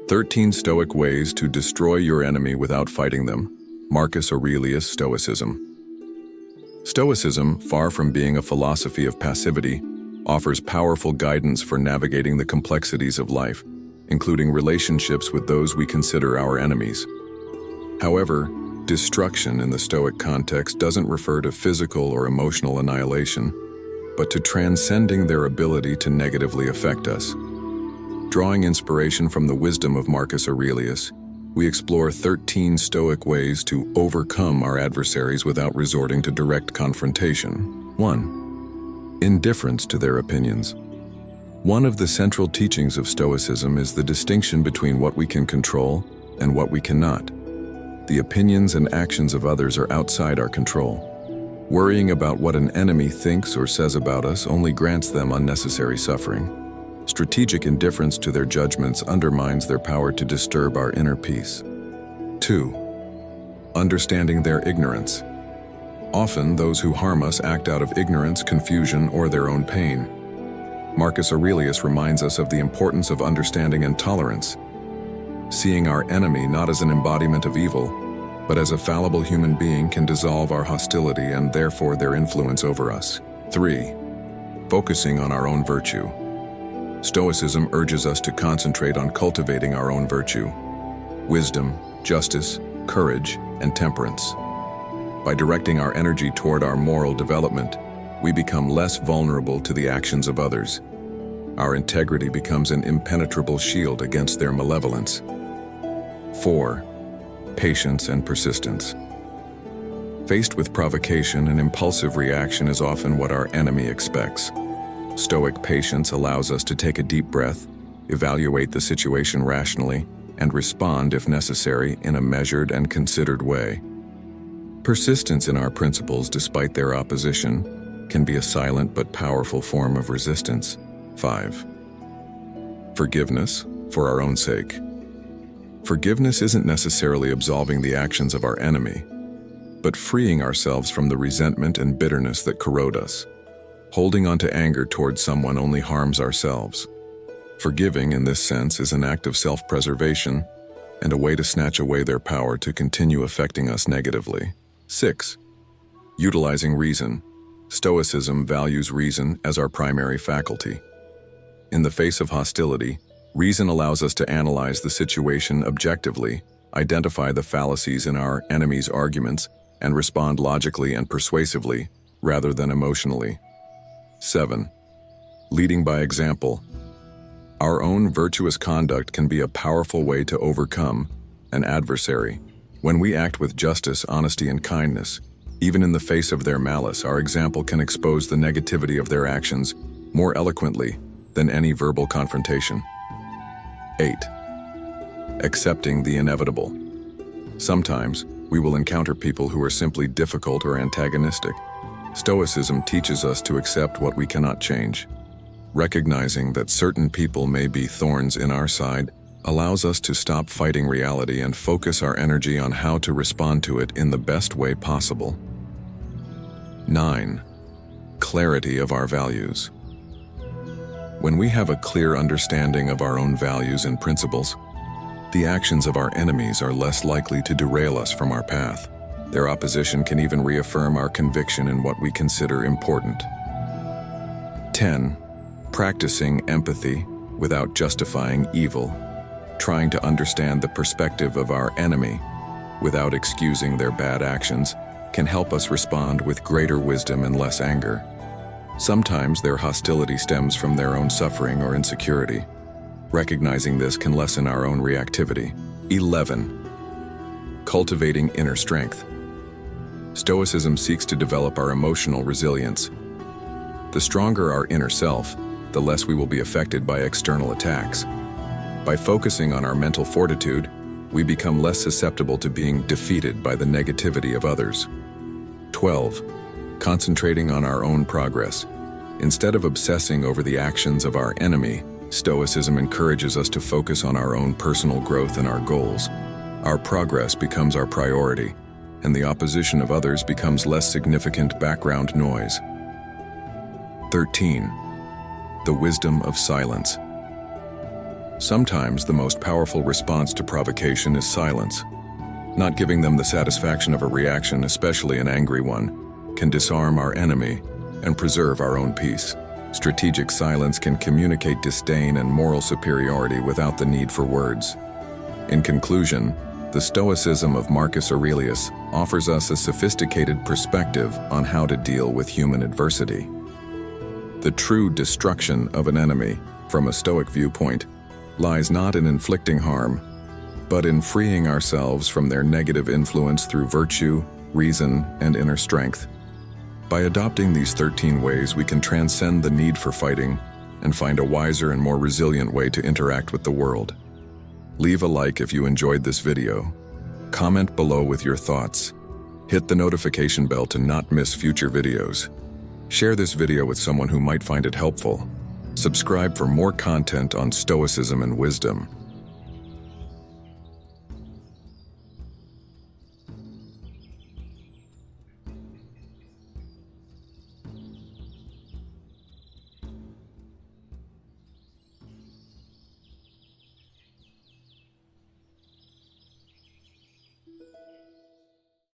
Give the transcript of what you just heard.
13 Stoic Ways to Destroy Your Enemy Without Fighting Them. Marcus Aurelius Stoicism. Stoicism, far from being a philosophy of passivity, offers powerful guidance for navigating the complexities of life, including relationships with those we consider our enemies. However, destruction in the Stoic context doesn't refer to physical or emotional annihilation, but to transcending their ability to negatively affect us. Drawing inspiration from the wisdom of Marcus Aurelius, we explore 13 Stoic ways to overcome our adversaries without resorting to direct confrontation. 1. Indifference to their opinions. One of the central teachings of Stoicism is the distinction between what we can control and what we cannot. The opinions and actions of others are outside our control. Worrying about what an enemy thinks or says about us only grants them unnecessary suffering. Strategic indifference to their judgments undermines their power to disturb our inner peace. 2. Understanding their ignorance. Often, those who harm us act out of ignorance, confusion, or their own pain. Marcus Aurelius reminds us of the importance of understanding and tolerance, seeing our enemy not as an embodiment of evil, but as a fallible human being can dissolve our hostility and therefore their influence over us. 3. Focusing on our own virtue. Stoicism urges us to concentrate on cultivating our own virtue: wisdom, justice, courage, and temperance. By directing our energy toward our moral development, we become less vulnerable to the actions of others. Our integrity becomes an impenetrable shield against their malevolence. 4. Patience and persistence. Faced with provocation, an impulsive reaction is often what our enemy expects. Stoic patience allows us to take a deep breath, evaluate the situation rationally, and respond, if necessary, in a measured and considered way. Persistence in our principles despite their opposition can be a silent but powerful form of resistance. 5. Forgiveness for our own sake. Forgiveness isn't necessarily absolving the actions of our enemy, but freeing ourselves from the resentment and bitterness that corrode us. Holding on to anger towards someone only harms ourselves. Forgiving, in this sense, is an act of self-preservation and a way to snatch away their power to continue affecting us negatively. 6. Utilizing reason. Stoicism values reason as our primary faculty. In the face of hostility, reason allows us to analyze the situation objectively, identify the fallacies in our enemy's arguments, and respond logically and persuasively, rather than emotionally. 7. Leading by example. Our own virtuous conduct can be a powerful way to overcome an adversary. When we act with justice, honesty, and kindness, even in the face of their malice, our example can expose the negativity of their actions more eloquently than any verbal confrontation. 8. Accepting the inevitable. Sometimes, we will encounter people who are simply difficult or antagonistic. Stoicism teaches us to accept what we cannot change. Recognizing that certain people may be thorns in our side allows us to stop fighting reality and focus our energy on how to respond to it in the best way possible. 9. Clarity of our values. When we have a clear understanding of our own values and principles, the actions of our enemies are less likely to derail us from our path. Their opposition can even reaffirm our conviction in what we consider important. 10. Practicing empathy without justifying evil. Trying to understand the perspective of our enemy without excusing their bad actions can help us respond with greater wisdom and less anger. Sometimes their hostility stems from their own suffering or insecurity. Recognizing this can lessen our own reactivity. 11. Cultivating inner strength. Stoicism seeks to develop our emotional resilience. The stronger our inner self, the less we will be affected by external attacks. By focusing on our mental fortitude, we become less susceptible to being defeated by the negativity of others. 12. Concentrating on our own progress. Instead of obsessing over the actions of our enemy, Stoicism encourages us to focus on our own personal growth and our goals. Our progress becomes our priority, and the opposition of others becomes less significant background noise. 13. The wisdom of silence. Sometimes the most powerful response to provocation is silence. Not giving them the satisfaction of a reaction, especially an angry one, can disarm our enemy and preserve our own peace. Strategic silence can communicate disdain and moral superiority without the need for words. In conclusion, the Stoicism of Marcus Aurelius offers us a sophisticated perspective on how to deal with human adversity. The true destruction of an enemy, from a Stoic viewpoint, lies not in inflicting harm, but in freeing ourselves from their negative influence through virtue, reason, and inner strength. By adopting these 13 ways, we can transcend the need for fighting and find a wiser and more resilient way to interact with the world. Leave a like if you enjoyed this video. Comment below with your thoughts. Hit the notification bell to not miss future videos. Share this video with someone who might find it helpful. Subscribe for more content on Stoicism and wisdom.